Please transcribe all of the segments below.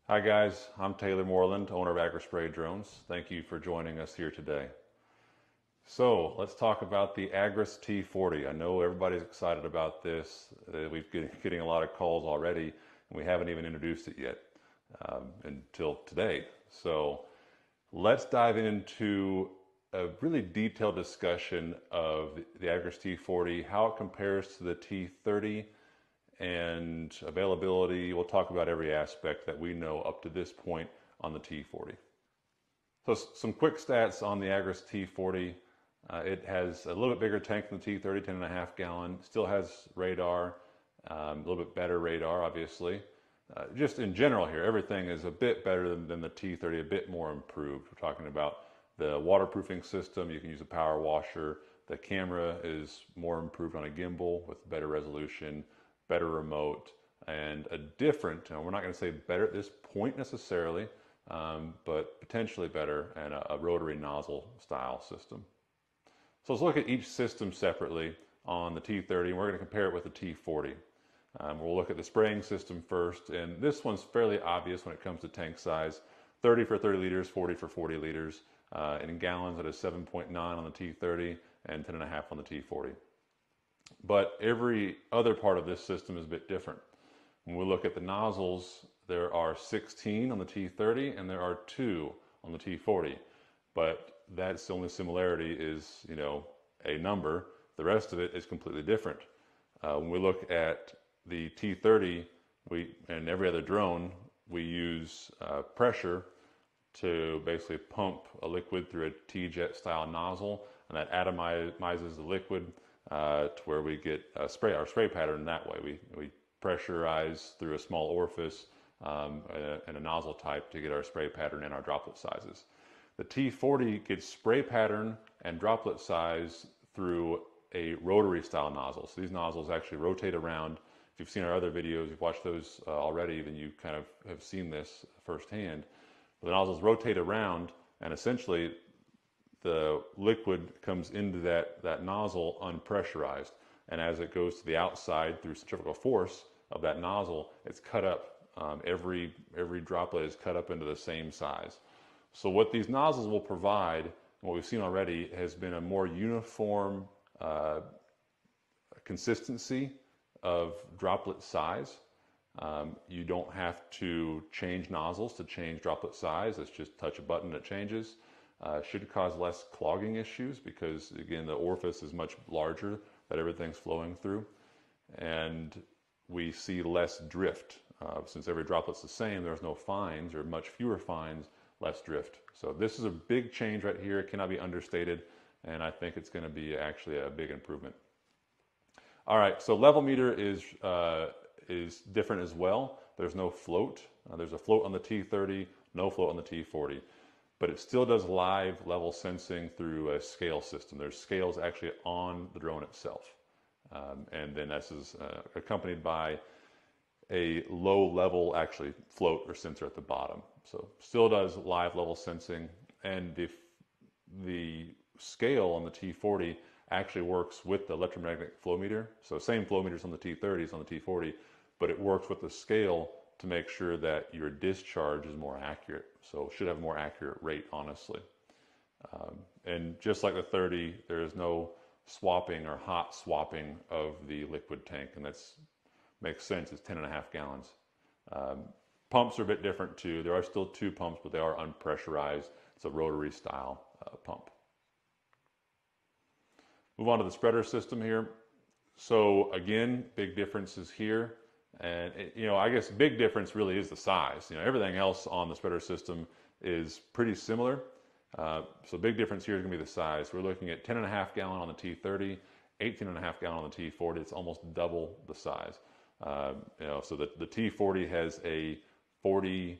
Hi guys, I'm Taylor Moreland, owner of Agri Spray Drones. Thank you for joining us here today. So let's talk about the Agras T40. I know everybody's excited about this. We've been getting a lot of calls already, and we haven't even introduced it yet until today. So let's dive into a really detailed discussion of the Agras T40, how it compares to the T30, and availability. We'll talk about every aspect that we know up to this point on the T40. So some quick stats on the Agras T40. It has a little bit bigger tank than the T30, 10.5 gallon. Still has radar, a little bit better radar, obviously. Just in general here, everything is a bit better than the T30, a bit more improved. We're talking about the waterproofing system. You can use a power washer. The camera is more improved on a gimbal with better resolution, better remote, and a different, we're not going to say better at this point necessarily, but potentially better, and a rotary nozzle style system. So let's look at each system separately on the T30, and we're going to compare it with the T40. We'll look at the spraying system first, and this one's fairly obvious when it comes to tank size. 30 for 30 liters, 40 for 40 liters, and in gallons it is 7.9 on the T30 and 10.5 on the T40. But every other part of this system is a bit different. When we look at the nozzles, there are 16 on the T30 and there are 2 on the T40. But that's the only similarity is, a number. The rest of it is completely different. When we look at the T30, and every other drone, we use pressure to basically pump a liquid through a T-jet style nozzle, and that atomizes the liquid to where we get our spray pattern that way. We pressurize through a small orifice and a nozzle type to get our spray pattern and our droplet sizes. The T40 gets spray pattern and droplet size through a rotary style nozzle. So these nozzles actually rotate around. If you've seen our other videos, you've watched those already, then you kind of have seen this firsthand. The nozzles rotate around, and essentially the liquid comes into that nozzle unpressurized, and as it goes to the outside through centrifugal force of that nozzle, it's cut up. Every droplet is cut up into the same size. So what these nozzles will provide, and what we've seen already, has been a more uniform consistency of droplet size. You don't have to change nozzles to change droplet size. It's just touch a button, it changes. Should cause less clogging issues because, again, the orifice is much larger that everything's flowing through. And we see less drift. Since every droplet's the same, there's no fines or much fewer fines, less drift. So this is a big change right here. It cannot be understated, and I think it's going to be actually a big improvement. All right, so level meter is different as well. There's no float. There's a float on the T30, no float on the T40. But it still does live level sensing through a scale system. There's scales actually on the drone itself. And then this is accompanied by a low level actually float or sensor at the bottom. So still does live level sensing, and the scale on the T40 actually works with the electromagnetic flow meter. So same flow meters on the T30s on the T40, but it works with the scale to make sure that your discharge is more accurate. So it should have a more accurate rate, honestly. And just like the 30, there is no swapping or hot swapping of the liquid tank, and that's makes sense. It's 10.5 gallons. Pumps are a bit different too. There are still 2 pumps, but they are unpressurized. It's a rotary style pump. Move on to the spreader system here. So again, big differences here. And I guess big difference really is the size. Everything else on the spreader system is pretty similar. So big difference here is going to be the size. We're looking at 10.5 gallon on the T30, 18.5 gallon on the T40. It's almost double the size. So the T40 has a 40,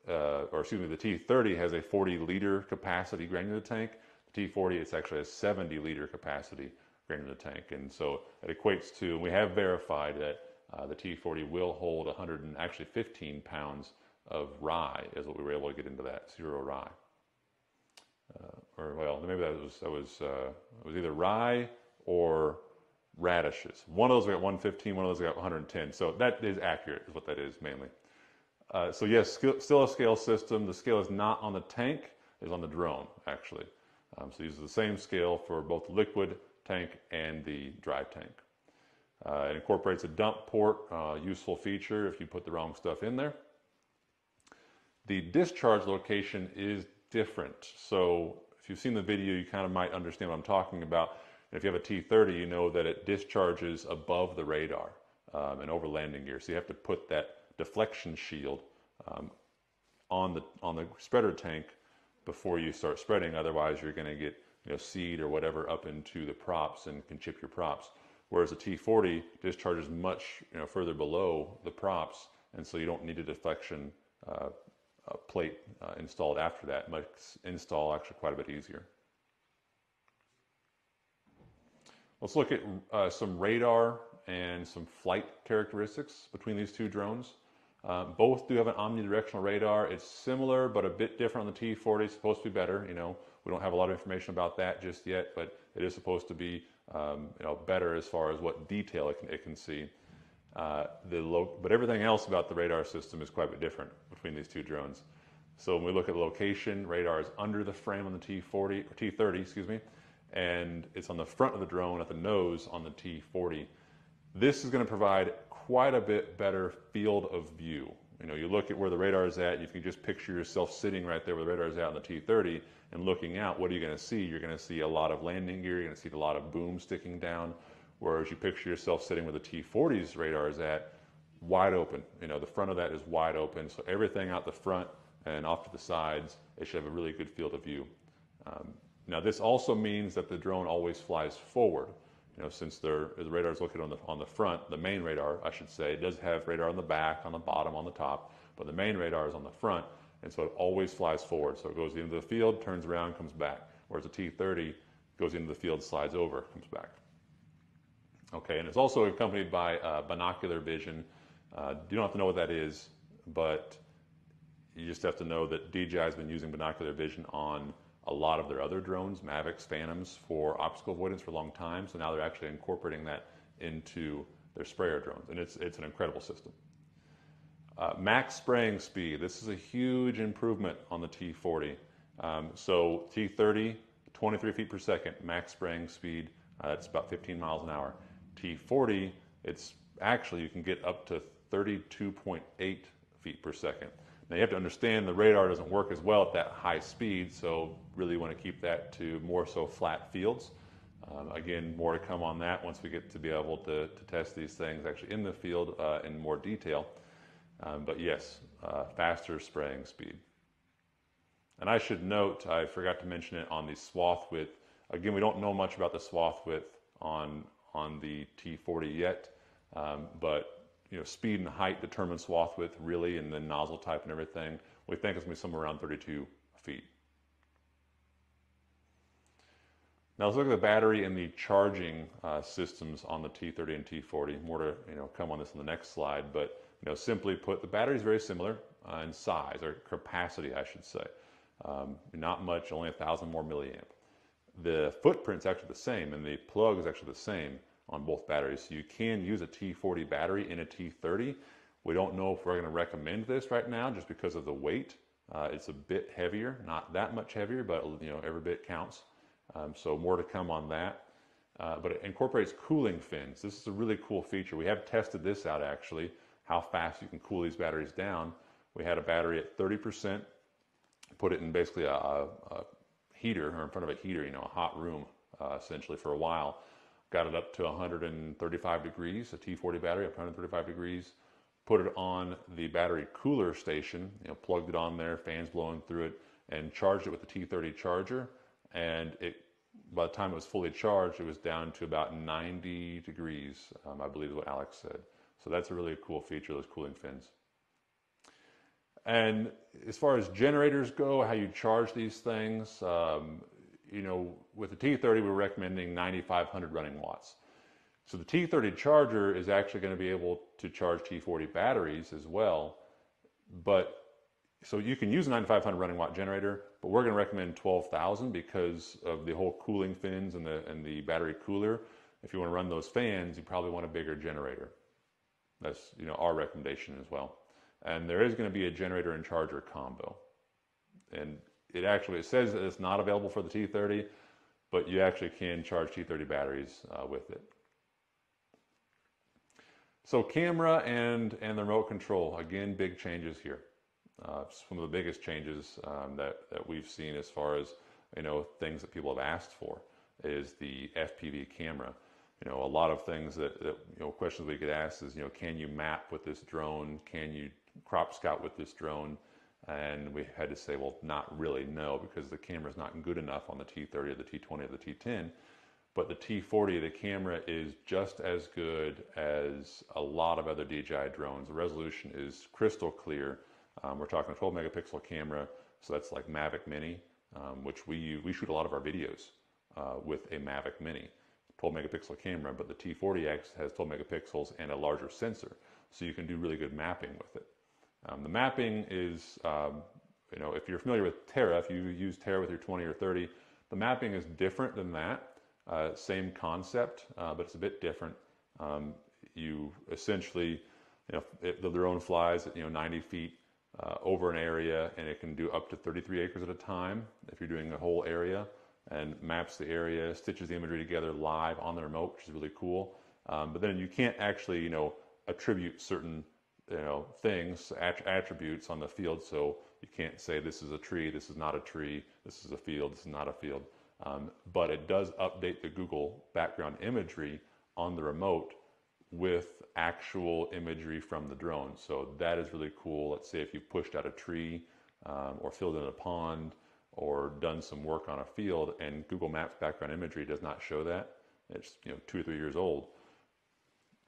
the T30 has a 40 liter capacity granular tank. The T40, it's actually a 70 liter capacity granular tank. And so it equates to, and we have verified that the T40 will hold 115 pounds of rye, is what we were able to get into that, 0 rye. Maybe that was either rye or radishes. One of those got 115, one of those got 110. So that is accurate, is what that is mainly. So yes, still a scale system. The scale is not on the tank, it's on the drone, actually. So these are the same scale for both the liquid tank and the dry tank. It incorporates a dump port, useful feature if you put the wrong stuff in there. The discharge location is different. So if you've seen the video, you kind of might understand what I'm talking about. And if you have a T30, you know that it discharges above the radar and over landing gear. So you have to put that deflection shield on the spreader tank before you start spreading. Otherwise, you're going to get seed or whatever up into the props and can chip your props. Whereas a T40 discharges much further below the props, and so you don't need a deflection plate installed after that. It makes install actually quite a bit easier. Let's look at some radar and some flight characteristics between these two drones. Both do have an omnidirectional radar. It's similar, but a bit different on the T40. It's supposed to be better. We don't have a lot of information about that just yet, but it is supposed to be better as far as what detail it can see. But everything else about the radar system is quite a bit different between these two drones. So when we look at the location, radar is under the frame on the T40 or T30, excuse me, and it's on the front of the drone at the nose on the T40. This is going to provide quite a bit better field of view. You look at where the radar is at, you can just picture yourself sitting right there where the radar is at on the T30 and looking out. What are you going to see? You're going to see a lot of landing gear, you're going to see a lot of boom sticking down, whereas you picture yourself sitting where the T40's radar is at, wide open. The front of that is wide open, so everything out the front and off to the sides, it should have a really good field of view. Now this also means that the drone always flies forward. Since the radar is located on the front, the main radar, I should say, it does have radar on the back, on the bottom, on the top, but the main radar is on the front, and so it always flies forward. So it goes into the field, turns around, comes back. Whereas the T30 goes into the field, slides over, comes back. Okay, and it's also accompanied by binocular vision. You don't have to know what that is, but you just have to know that DJI has been using binocular vision on a lot of their other drones, Mavics, Phantoms, for obstacle avoidance for a long time. So now they're actually incorporating that into their sprayer drones, and it's an incredible system. Max spraying speed. This is a huge improvement on the T40. So T30, 23 feet per second, max spraying speed. That's about 15 miles an hour. T40, it's actually, you can get up to 32.8 feet per second. Now you have to understand the radar doesn't work as well at that high speed, so really you want to keep that to more so flat fields. Again, more to come on that once we get to be able to test these things actually in the field in more detail. But yes, faster spraying speed. And I should note, I forgot to mention it on the swath width. Again, we don't know much about the swath width on the T40 yet, but speed and height determine swath width really, and then nozzle type and everything. We think it's going to be somewhere around 32 feet. Now let's look at the battery and the charging systems on the T30 and T40. More to come on this in the next slide, but simply put, the battery is very similar in size, or capacity, I should say. Not much, only 1,000 more milliamp. The footprint's actually the same, and the plug is actually the same on both batteries. So you can use a T40 battery in a T30. We don't know if we're going to recommend this right now just because of the weight. It's a bit heavier, not that much heavier, but every bit counts. So more to come on that. But it incorporates cooling fins. This is a really cool feature. We have tested this out actually, how fast you can cool these batteries down. We had a battery at 30%, put it in basically a heater, or in front of a heater, a hot room essentially for a while. Got it up to 135 degrees, a T40 battery up to 135 degrees. Put it on the battery cooler station, plugged it on there, fans blowing through it, and charged it with the T30 charger. And by the time it was fully charged, it was down to about 90 degrees, I believe is what Alex said. So that's a really cool feature, those cooling fins. And as far as generators go, how you charge these things, with the T30, we're recommending 9,500 running watts. So the T30 charger is actually going to be able to charge T40 batteries as well. But so you can use a 9,500 running watt generator, but we're going to recommend 12,000 because of the whole cooling fins and the battery cooler. If you want to run those fans, you probably want a bigger generator. That's our recommendation as well. and there is going to be a generator and charger combo. And it says that it's not available for the T30, but you actually can charge T30 batteries with it. So camera and the remote control, again, big changes here. Some of the biggest changes that we've seen as far as, things that people have asked for is the FPV camera. A lot of things that questions we could ask is, can you map with this drone? Can you crop scout with this drone? And we had to say, well, not really, no, because the camera's not good enough on the T30 or the T20 or the T10. But the T40, the camera is just as good as a lot of other DJI drones. The resolution is crystal clear. We're talking a 12 megapixel camera, so that's like Mavic Mini, which we shoot a lot of our videos with a Mavic Mini. 12 megapixel camera, but the T40X has 12 megapixels and a larger sensor, so you can do really good mapping with it. The mapping is, if you're familiar with Terra, if you use Terra with your 20 or 30, the mapping is different than that. Same concept, but it's a bit different. You essentially, the drone flies at 90 feet over an area, and it can do up to 33 acres at a time if you're doing a whole area, and maps the area, stitches the imagery together live on the remote, which is really cool. But then you can't actually, attribute certain, things, attributes on the field. So you can't say this is a tree, this is not a tree, this is a field, this is not a field. But it does update the Google background imagery on the remote with actual imagery from the drone. So that is really cool. Let's say if you pushed out a tree or filled in a pond or done some work on a field and Google Maps background imagery does not show that, it's 2 or 3 years old,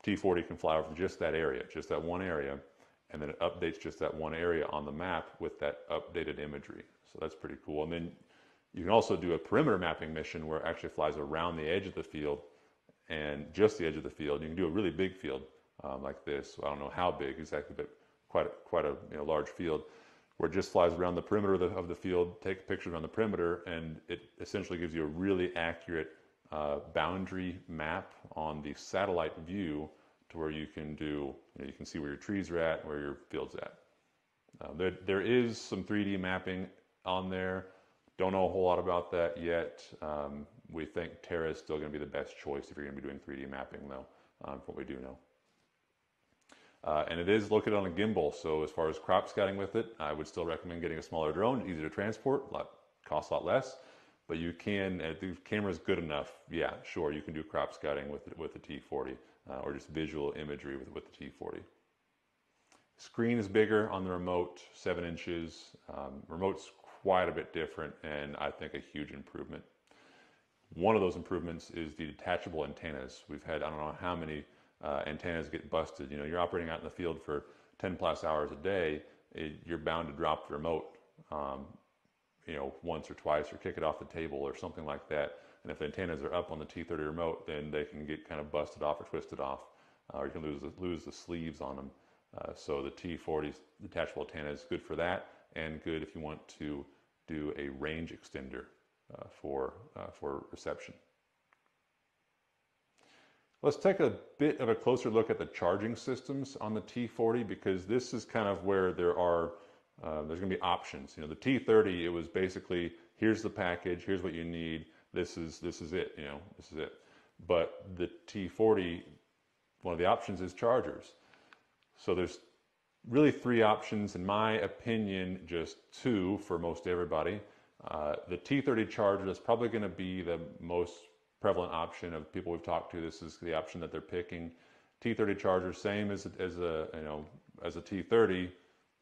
T40 can fly over just that area, just that one area, and then it updates just that one area on the map with that updated imagery. So that's pretty cool. And then you can also do a perimeter mapping mission where it actually flies around the edge of the field and just the edge of the field. You can do a really big field like this. So I don't know how big exactly, but quite a large field where it just flies around the perimeter of the field, take pictures on the perimeter, and it essentially gives you a really accurate boundary map on the satellite view to where you can do, you can see where your trees are at, where your field's at. There is some 3D mapping on there. Don't know a whole lot about that yet. We think Terra is still going to be the best choice if you're going to be doing 3D mapping, though, from what we do know. And it is located on a gimbal, so as far as crop scouting with it, I would still recommend getting a smaller drone, easy to transport, costs a lot less, but you can, if the camera's good enough, yeah, sure, you can do crop scouting with the T40, or just visual imagery with the T40. Screen is bigger on the remote, 7 inches. Remote's quite a bit different, and I think a huge improvement. One of those improvements is the detachable antennas. We've had, I don't know how many antennas get busted. You're operating out in the field for 10 plus hours a day, you're bound to drop the remote, once or twice, or kick it off the table or something like that. And if the antennas are up on the T30 remote, then they can get kind of busted off or twisted off, or you can lose the sleeves on them. So the T40's detachable antenna is good for that, and good if you want to do a range extender for reception. Let's take a bit of a closer look at the charging systems on the T40, because this is kind of where there's going to be options. The T30, it was basically, here's the package, here's what you need, this is it, this is it. But the T40, one of the options is chargers. So there's really 3 options, in my opinion, just 2 for most everybody. The T30 charger, that's probably going to be the most prevalent option of people we've talked to. This is the option that they're picking. T30 charger, same as a T30,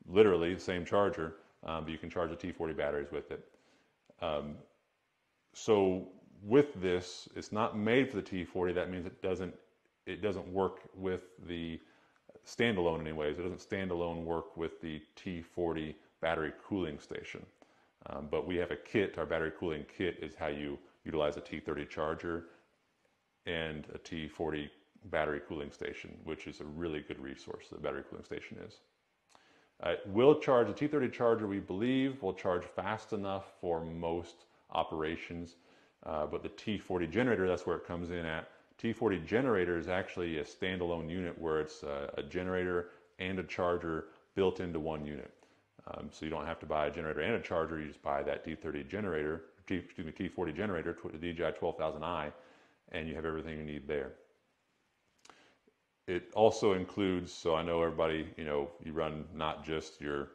literally the same charger, but you can charge the T40 batteries with it. So with this, it's not made for the T40. That means it doesn't work with the standalone anyways. It doesn't standalone work with the T40 battery cooling station. But we have a kit. Our battery cooling kit is how you utilize a T30 charger and a T40 battery cooling station, which is a really good resource, the battery cooling station is. It will charge, the T30 charger, we believe, will charge fast enough for most operations, but the T40 generator, that's where it comes in at. T40 generator is actually a standalone unit where it's a generator and a charger built into one unit. So you don't have to buy a generator and a charger. You just buy that T30 generator, T40 generator, the DJI 12,000i, and you have everything you need there. It also includes, so I know everybody, you run not just your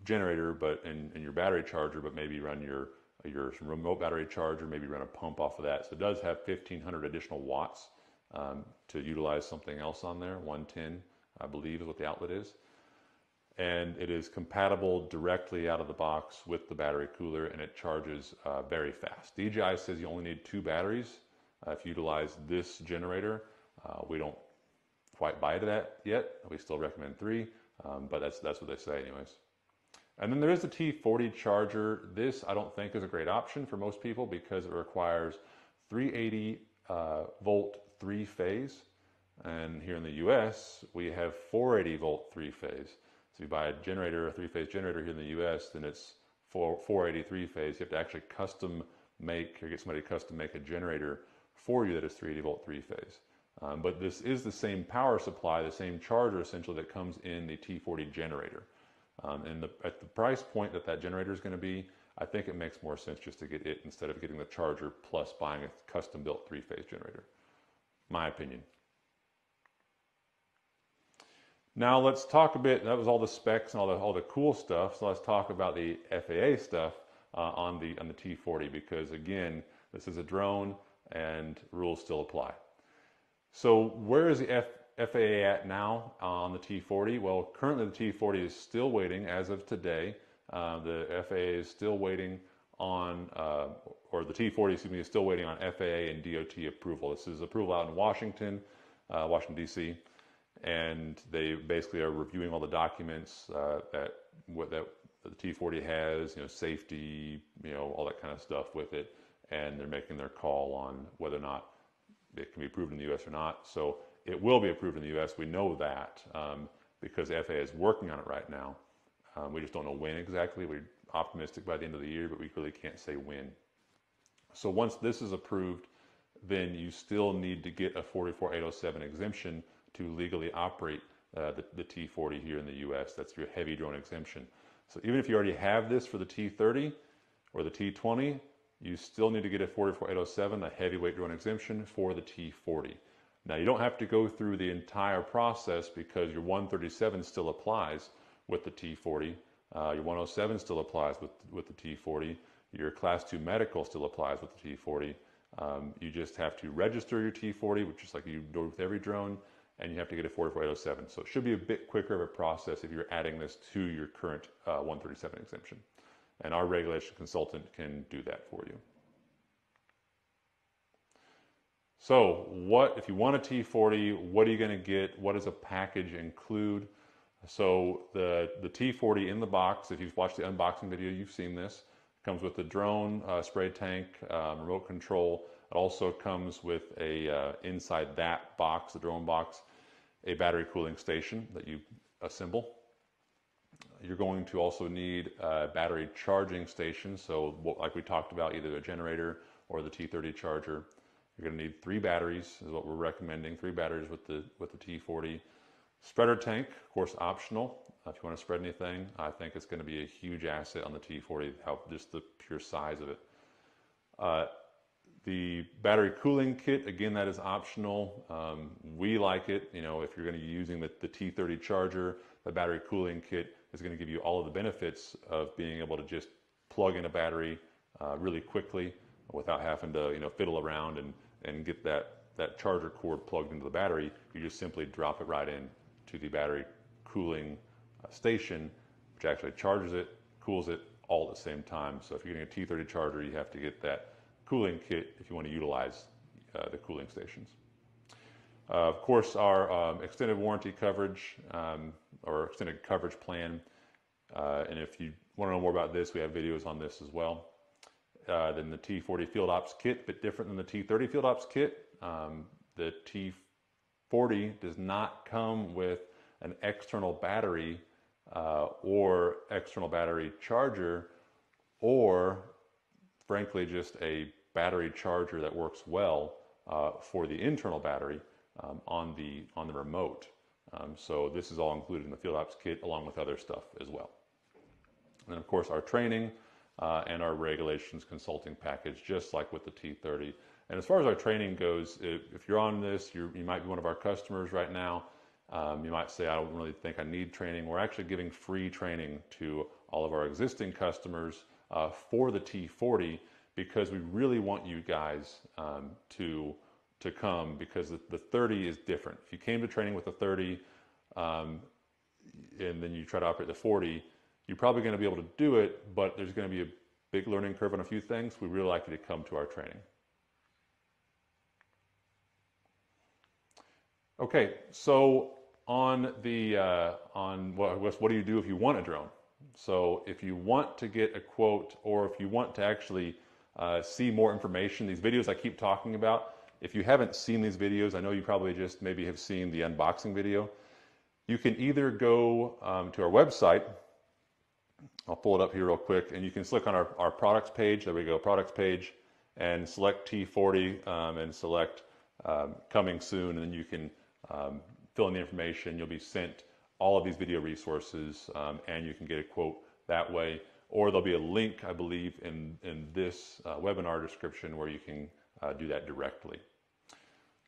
generator, but and your battery charger, but maybe run your remote battery charger, maybe run a pump off of that. So it does have 1,500 additional watts to utilize something else on there. 110, I believe, is what the outlet is. And it is compatible directly out of the box with the battery cooler, and it charges very fast. DJI says you only need 2 batteries if you utilize this generator. We don't quite buy that yet. We still recommend 3, but that's what they say anyways. And then there is the T40 charger. This I don't think is a great option for most people because it requires 380 volt 3-phase. And here in the US, we have 480 volt 3-phase. So you buy a generator, a 3-phase generator here in the US, then it's 480 3-phase. You have to actually custom make or get somebody to custom make a generator for you that is 380 volt 3-phase. But this is the same power supply, the same charger essentially that comes in the T40 generator. And at the price point that generator is going to be, I think it makes more sense just to get it instead of getting the charger plus buying a custom built 3-phase generator. My opinion. Now let's talk a bit, that was all the specs and all the cool stuff, so let's talk about the FAA stuff on the T40, because again, this is a drone and rules still apply. So where is the FAA at now on the T40? Well, currently the T40 is still waiting as of today. The FAA is still waiting on, or the T40, excuse me, is still waiting on FAA and DOT approval. This is approval out in Washington, Washington, D.C., and they basically are reviewing all the documents that the T40 has, safety, all that kind of stuff with it, and they're making their call on whether or not it can be approved in the U.S. or not. So it will be approved in the U.S. We know that because the FAA is working on it right now. We just don't know when exactly. We're optimistic by the end of the year, but we really can't say when. So once this is approved, then you still need to get a 44807 exemption to legally operate the T40 here in the U.S. That's your heavy drone exemption. So even if you already have this for the T30 or the T20, you still need to get a 44807, a heavyweight drone exemption for the T40. Now you don't have to go through the entire process because your 137 still applies with the T40. Your 107 still applies with the T40. Your Class 2 medical still applies with the T40. You just have to register your T40, which is like you do with every drone, and you have to get a 44807. So it should be a bit quicker of a process if you're adding this to your current 137 exemption. And our regulation consultant can do that for you. So if you want a T40, what are you going to get? What does a package include? So the T40 in the box, if you've watched the unboxing video, you've seen this. It comes with the drone, spray tank, remote control. It also comes with inside that box, the drone box, a battery cooling station that you assemble. You're going to also need a battery charging station. So like we talked about, either a generator or the T30 charger. You're going to need 3 batteries is what we're recommending. 3 batteries with the T40. Spreader tank, of course, optional. If you want to spread anything, I think it's going to be a huge asset on the T40, just the pure size of it. The battery cooling kit, again, that is optional. We like it. If you're going to be using the T30 charger, the battery cooling kit is going to give you all of the benefits of being able to just plug in a battery really quickly without having to fiddle around and get that charger cord plugged into the battery. You just simply drop it right in to the battery cooling station, which actually charges it, cools it all at the same time. So if you're getting a T30 charger, you have to get that cooling kit if you want to utilize the cooling stations. Of course, our extended warranty coverage or extended coverage plan, and if you want to know more about this, we have videos on this as well. Then the T40 Field Ops kit, a bit different than the T30 Field Ops kit. The T40 does not come with an external battery or external battery charger, or frankly just a battery charger that works well for the internal battery on the remote. So this is all included in the Field Ops Kit along with other stuff as well. And then of course our training and our regulations consulting package, just like with the T30. And as far as our training goes, if you're on this, you might be one of our customers right now. You might say, I don't really think I need training. We're actually giving free training to all of our existing customers for the T40 because we really want you guys to come, because the 30 is different. If you came to training with the 30 and then you try to operate the 40, you're probably going to be able to do it, but there's going to be a big learning curve on a few things. We really like you to come to our training. Okay, so on the what do you do if you want a drone? So if you want to get a quote, or if you want to actually see more information, these videos I keep talking about, if you haven't seen these videos, I know you probably just maybe have seen the unboxing video. You can either go to our website. I'll pull it up here real quick, and you can click on our products page. There we go, products page, and select T40 and select coming soon, and then you can fill in the information. You'll be sent all of these video resources, and you can get a quote that way. Or there'll be a link, I believe, in this webinar description where you can do that directly.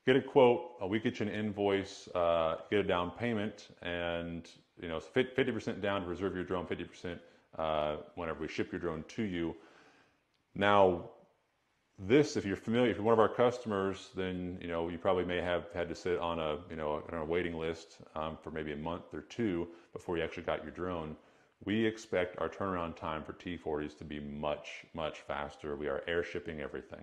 Get a quote, we get you an invoice, get a down payment, and 50% down to reserve your drone, 50% whenever we ship your drone to you. Now, this, if you're familiar, if you're one of our customers, then you probably may have had to sit on a waiting list for maybe a month or two before you actually got your drone. We expect our turnaround time for T40s to be much, much faster. We are air shipping everything.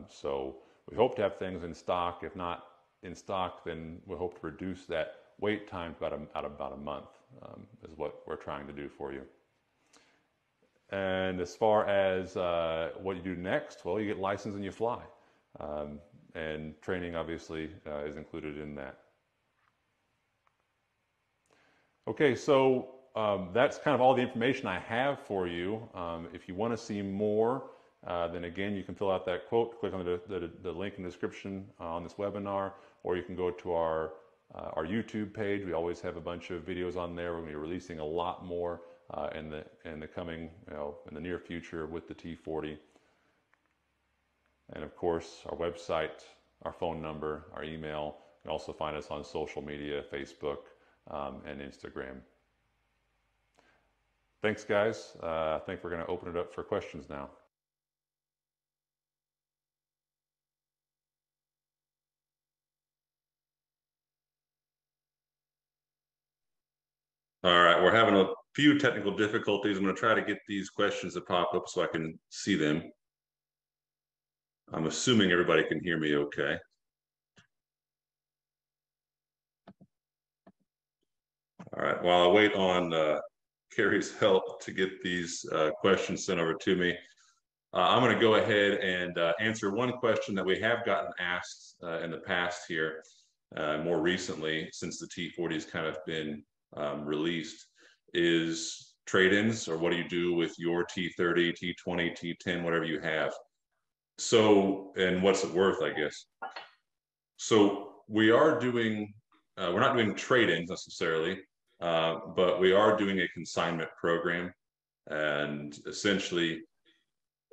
So we hope to have things in stock. If not in stock, then we hope to reduce that wait time to about a month, is what we're trying to do for you. And as far as what you do next, well, you get licensed and you fly. And training obviously is included in that. Okay, so that's kind of all the information I have for you. If you want to see more, then again, you can fill out that quote, click on the link in the description on this webinar, or you can go to our YouTube page. We always have a bunch of videos on there. We're going to be releasing a lot more in the coming, in the near future with the T40. And of course, our website, our phone number, our email. You can also find us on social media, Facebook and Instagram. Thanks, guys. I think we're going to open it up for questions now. All right, we're having a few technical difficulties. I'm going to try to get these questions to pop up so I can see them. I'm assuming everybody can hear me okay. All right, while I wait on Carrie's help to get these questions sent over to me, I'm going to go ahead and answer one question that we have gotten asked in the past here, more recently, since the T40 has kind of been released, is trade-ins, or what do you do with your T30, T20, T10, whatever you have. So, and what's it worth, I guess. So we are doing, we're not doing trade-ins necessarily, but we are doing a consignment program, and essentially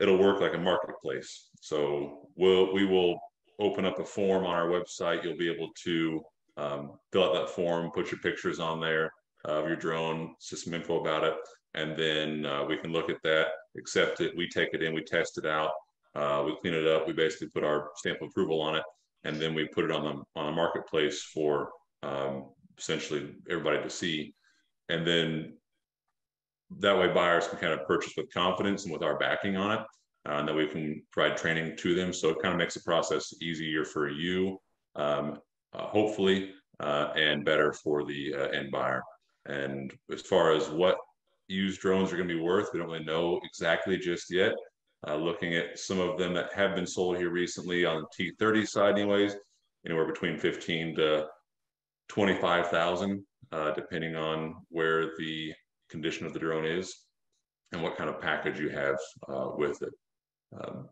it'll work like a marketplace. So we will open up a form on our website. You'll be able to fill out that form, put your pictures on there of your drone, system info about it, and then we can look at that, accept it, we take it in, we test it out, we clean it up, we basically put our stamp of approval on it, and then we put it on a marketplace for essentially everybody to see. And then that way buyers can kind of purchase with confidence and with our backing on it, and then we can provide training to them. So it kind of makes the process easier for you, hopefully, and better for the end buyer. And as far as what used drones are going to be worth, we don't really know exactly just yet. Looking at some of them that have been sold here recently on the T30 side anyways, anywhere between 15 to 25,000, depending on where the condition of the drone is and what kind of package you have with it.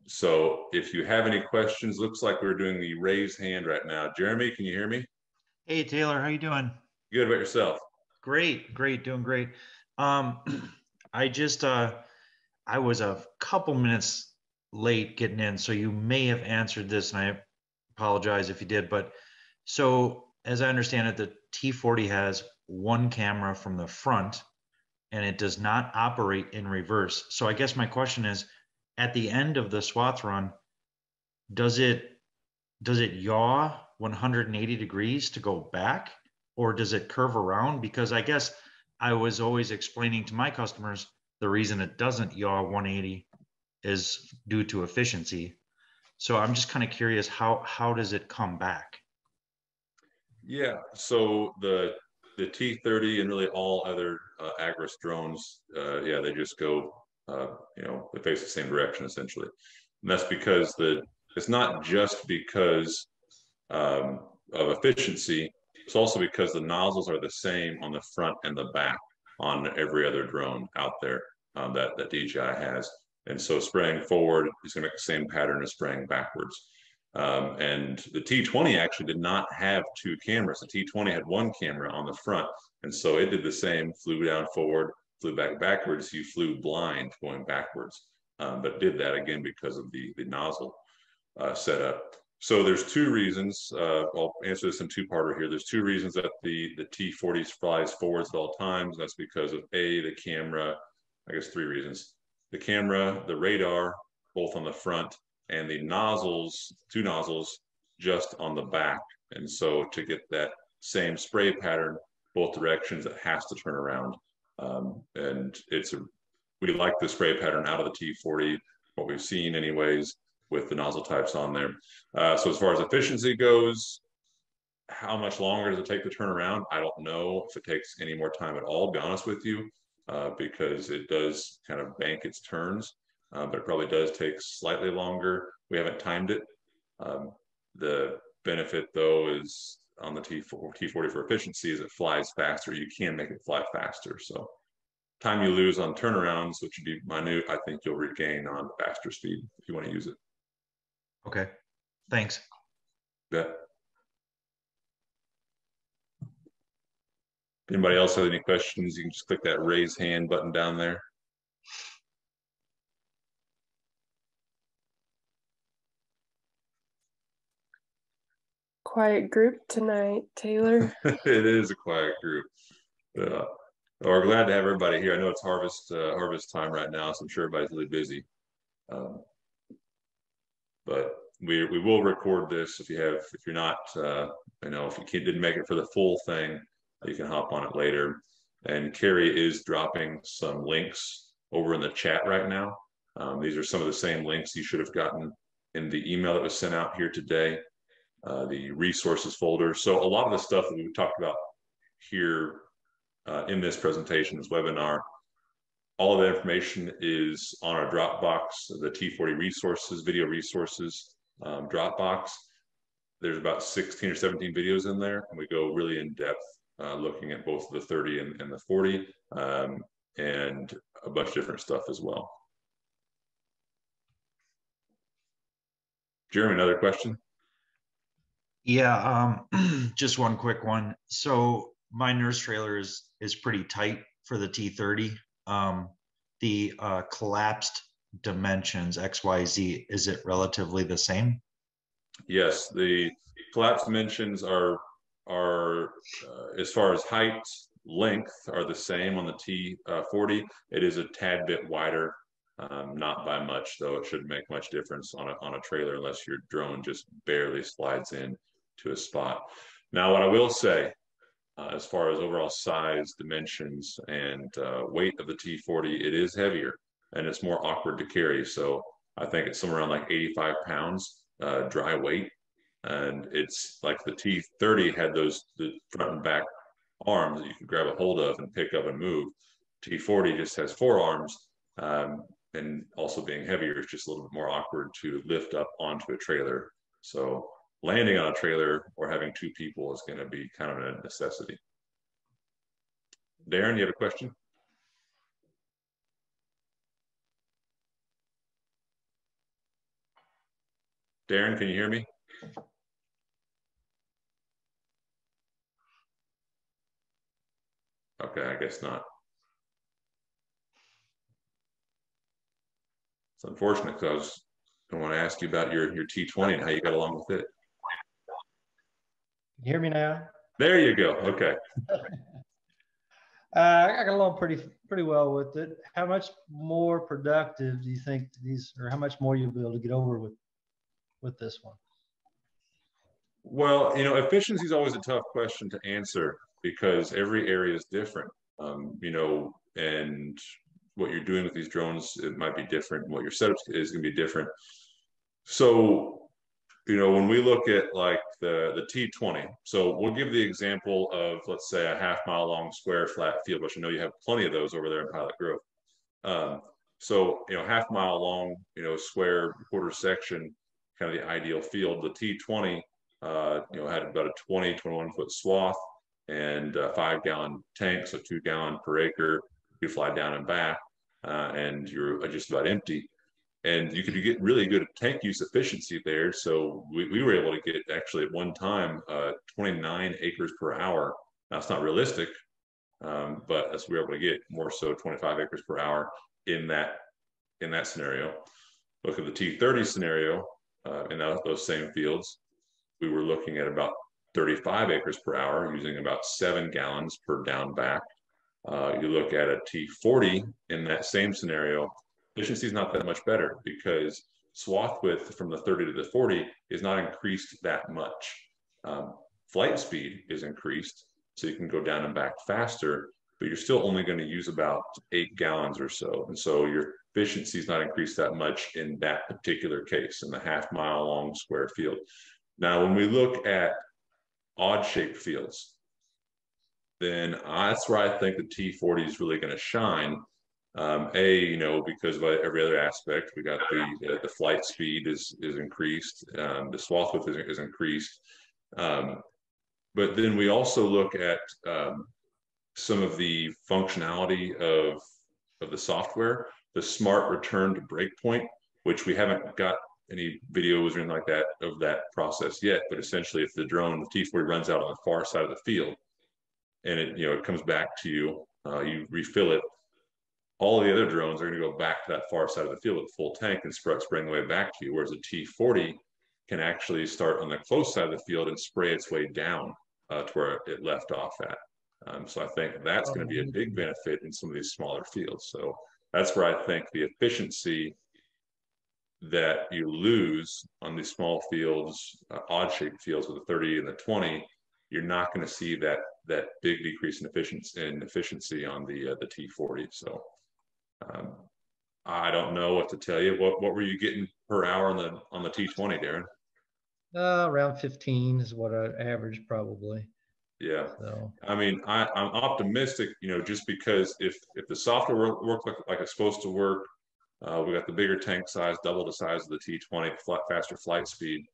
So if you have any questions, looks like we're doing the raise hand right now. Jeremy, can you hear me? Hey Taylor, how you doing? Good about yourself. Great, great, doing great. I just I was a couple minutes late getting in, so you may have answered this, and I apologize if you did. But so as I understand it, the T40 has one camera from the front, and it does not operate in reverse. So I guess my question is, at the end of the swath run, does it does it yaw 180 degrees to go back, or does it curve around? Because I guess I was always explaining to my customers the reason it doesn't yaw 180 is due to efficiency. So I'm just kind of curious, how does it come back? Yeah, so the T30 and really all other Agras drones, yeah, they just go, they face the same direction essentially. And that's because it's not just because of efficiency, it's also because the nozzles are the same on the front and the back on every other drone out there that DJI has. And so spraying forward is going to make the same pattern as spraying backwards. And the T20 actually did not have two cameras. The T20 had one camera on the front. And so it did the same, flew down forward, flew back backwards. You flew blind going backwards, but did that again because of the nozzle setup. So there's two reasons. I'll answer this in two-parter here. There's two reasons that the T40 flies forwards at all times. That's because of the camera. I guess three reasons: the camera, the radar, both on the front, and the nozzles, two nozzles, just on the back. And so to get that same spray pattern both directions, it has to turn around. And we like the spray pattern out of the T40, what we've seen anyways, with the nozzle types on there. So as far as efficiency goes, how much longer does it take to turn around? I don't know if it takes any more time at all, to be honest with you, because it does kind of bank its turns, but it probably does take slightly longer. We haven't timed it. The benefit, though, is on the T40 for efficiency is it flies faster. You can make it fly faster. So time you lose on turnarounds, which would be minute, I think you'll regain on faster speed if you want to use it. Okay, thanks. Bet. If anybody else has any questions, you can just click that raise hand button down there. Quiet group tonight, Taylor. It is a quiet group. Uh, we're glad to have everybody here. I know it's harvest time right now, so I'm sure everybody's really busy. Um, but we will record this if you're not if you didn't make it for the full thing, you can hop on it later. And Carrie is dropping some links over in the chat right now. These are some of the same links you should have gotten in the email that was sent out here today, the resources folder. So a lot of the stuff that we talked about here in this presentation, this webinar, all of that information is on our Dropbox, the T40 resources, video resources Dropbox. There's about 16 or 17 videos in there, and we go really in depth looking at both the 30 and the 40 and a bunch of different stuff as well. Jeremy, another question? Yeah, just one quick one. So my nurse trailer is pretty tight for the T30. The collapsed dimensions XYZ, is it relatively the same? Yes, the collapse dimensions are as far as height, length are the same on the T40. It is a tad bit wider, not by much though. It shouldn't make much difference on a trailer unless your drone just barely slides in to a spot. Now, what I will say, as far as overall size, dimensions, and weight of the T40, it is heavier and it's more awkward to carry. So I think it's somewhere around like 85 pounds dry weight. And it's like the T30 had the front and back arms that you could grab a hold of and pick up and move. T40 just has four arms, and also being heavier, it's just a little bit more awkward to lift up onto a trailer. So landing on a trailer or having two people is going to be kind of a necessity. Darren, you have a question? Darren, can you hear me? Okay, I guess not. It's unfortunate because I want to ask you about your T20 and how you got along with it. You hear me now? There you go. Okay. I got along pretty well with it. How much more productive do you think these, or how much more you'll be able to get over with this one? Well, efficiency is always a tough question to answer because every area is different. And what you're doing with these drones, it might be different. What your setup is going to be different. So, when we look at like the T20, so we'll give the example of, let's say, a half-mile long square flat field, which I know you have plenty of those over there in Pilot Grove. So, half-mile long, square quarter section, kind of the ideal field. The T20, had about a 21 foot swath and a 5 gallon tank, so 2 gallon per acre. You fly down and back, and you're just about empty. And you could get really good tank use efficiency there. So we were able to get actually at one time 29 acres per hour. Now it's not realistic, but as we were able to get more so 25 acres per hour in that scenario. Look at the T30 scenario in those same fields. We were looking at about 35 acres per hour using about 7 gallons per down back. You look at a T40 in that same scenario, efficiency is not that much better because swath width from the 30 to the 40 is not increased that much. Flight speed is increased, so you can go down and back faster, but you're still only going to use about 8 gallons or so. And so your efficiency is not increased that much in that particular case, in the half-mile long square field. Now, when we look at odd-shaped fields, then that's where I think the T40 is really going to shine. Because of every other aspect, we got the flight speed is increased, the swath width is increased, but then we also look at some of the functionality of the software, the smart return to breakpoint, which we haven't got any videos or anything like that of that process yet. But essentially, if the T40 runs out on the far side of the field, and it comes back to you, you refill it. All of the other drones are going to go back to that far side of the field with a full tank and spraying the way back to you, whereas a T40 can actually start on the close side of the field and spray its way down to where it left off at. So I think that's going to be a big benefit in some of these smaller fields. So that's where I think the efficiency that you lose on these small fields, odd-shaped fields with the 30 and the 20, you're not going to see that big decrease in efficiency on the T40. So I don't know what to tell you. What were you getting per hour on the T20, Darren? Around 15 is what I average probably. Yeah. So I mean, I'm optimistic, just because if the software works like it's supposed to work, we got the bigger tank size, double the size of the T20, faster flight speed.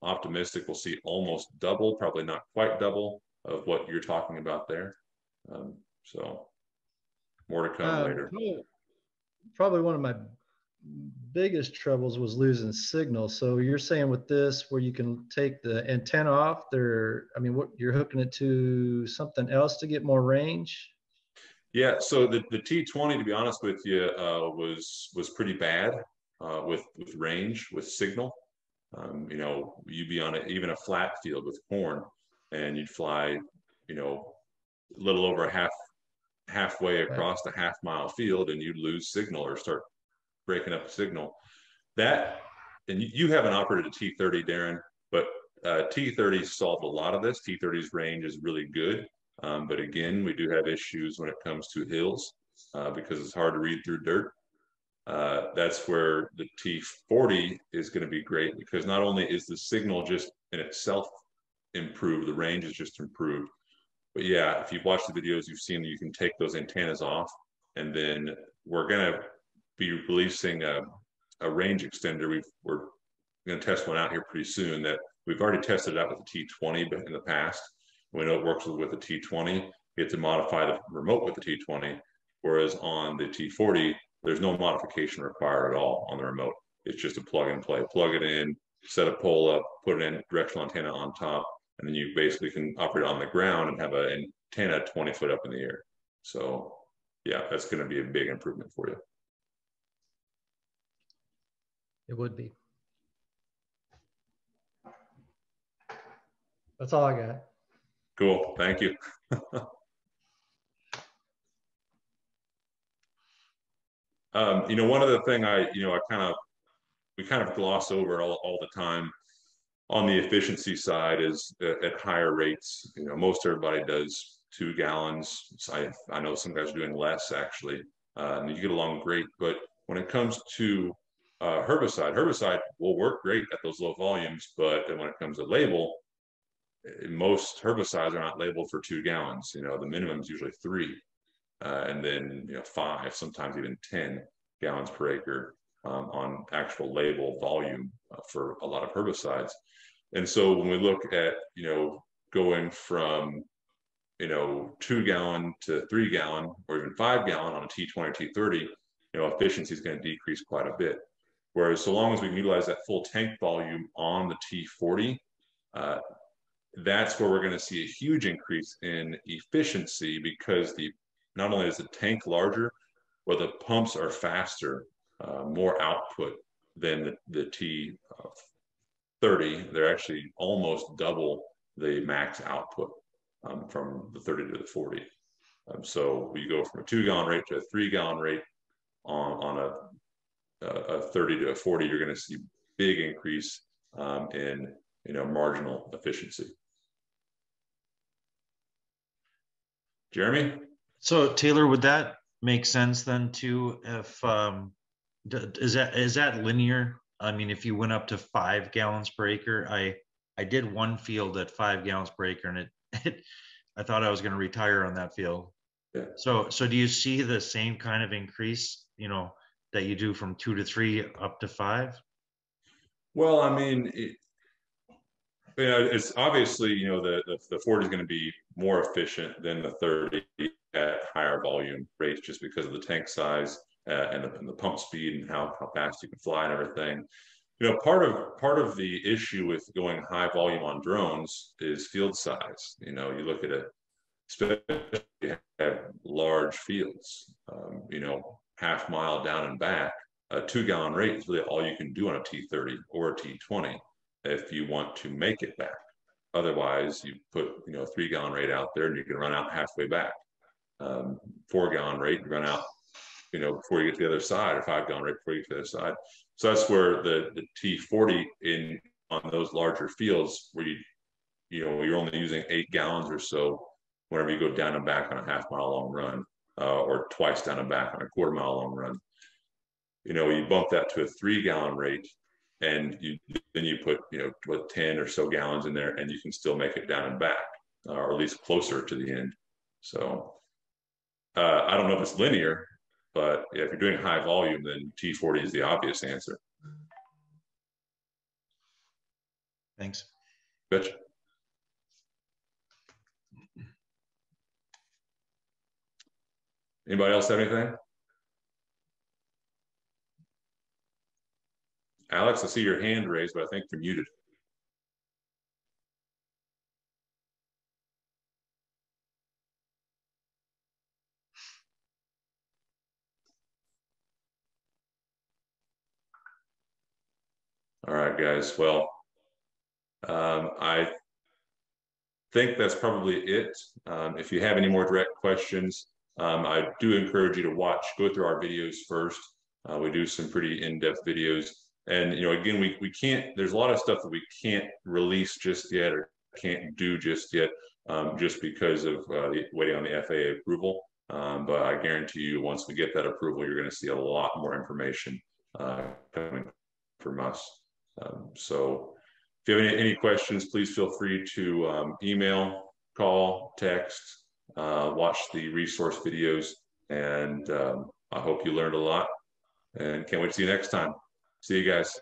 Optimistic we'll see almost double, probably not quite double of what you're talking about there. So more to come later. Probably one of my biggest troubles was losing signal. So you're saying with this, where you can take the antenna off there, I mean, what you're hooking it to something else to get more range? Yeah, so the T20, to be honest with you, was pretty bad with range, with signal. You'd be on even a flat field with corn, and you'd fly, a little over halfway across the half-mile field, and you'd lose signal or start breaking up the signal. And you haven't operated a T30, Darren, but T30 solved a lot of this. T30's range is really good. But again, we do have issues when it comes to hills because it's hard to read through dirt. That's where the T40 is going to be great because not only is the signal just in itself improved, the range is just improved. But yeah, if you've watched the videos, you've seen that you can take those antennas off, and then we're going to be releasing a range extender. We're going to test one out here pretty soon that we've already tested it out with the T20 in the past. We know it works with the T20. You get to modify the remote with the T20, whereas on the T40, there's no modification required at all on the remote. It's just a plug and play. Plug it in, set a pole up, put an directional antenna on top, and then you basically can operate on the ground and have an antenna 20 foot up in the air. So yeah, that's going to be a big improvement for you. It would be. That's all I got. Cool. Thank you. One other thing we kind of gloss over all the time on the efficiency side is at higher rates. Most everybody does 2 gallons. I know some guys are doing less actually, and you get along great. But when it comes to herbicide will work great at those low volumes. But when it comes to label, most herbicides are not labeled for 2 gallons. The minimum is usually 3, and then 5, sometimes even 10 gallons per acre on actual label volume for a lot of herbicides. And so when we look at going from 2 gallon to 3 gallon or even 5 gallon on a T20 T30, efficiency is going to decrease quite a bit. Whereas so long as we can utilize that full tank volume on the T40, that's where we're going to see a huge increase in efficiency, because not only is the tank larger, but the pumps are faster, more output than the T30. They're actually almost double the max output from the 30 to the 40. So we go from a 2 gallon rate to a 3 gallon rate on a 30 to a 40. You're going to see big increase in marginal efficiency. Jeremy? So Taylor, would that make sense then too? If is that linear? I mean, if you went up to 5 gallons per acre, I did one field at 5 gallons per acre, and I thought I was going to retire on that field. Yeah. So do you see the same kind of increase, that you do from 2 to 3 up to 5? Well, I mean, it's obviously, the 40 is going to be more efficient than the 30 at higher volume rates, just because of the tank size and the pump speed and how fast you can fly and everything. Part of the issue with going high volume on drones is field size. You look at it, especially if you have large fields, half mile down and back, a 2 gallon rate is really all you can do on a T30 or a T20 if you want to make it back. Otherwise, you put 3 gallon rate out there and you can run out halfway back. 4 gallon rate, you run out before you get to the other side, or 5 gallon rate before you get to the other side. So that's where the T40 on those larger fields where you're only using 8 gallons or so whenever you go down and back on a half mile long run, or twice down and back on a quarter mile long run. You bump that to a 3 gallon rate, and then you put 10 or so gallons in there, and you can still make it down and back, or at least closer to the end. So I don't know if it's linear, but if you're doing high volume, then T40 is the obvious answer. Thanks. Betcha. Anybody else have anything? Alex, I see your hand raised, but I think you're muted. All right, guys. Well, I think that's probably it. If you have any more direct questions, I do encourage you to go through our videos first. We do some pretty in-depth videos. And, again, we can't, there's a lot of stuff that we can't release just yet or can't do just yet, just because of waiting on the FAA approval. But I guarantee you, once we get that approval, you're going to see a lot more information coming from us. So if you have any questions, please feel free to email, call, text, watch the resource videos, and I hope you learned a lot, and can't wait to see you next time. See you guys.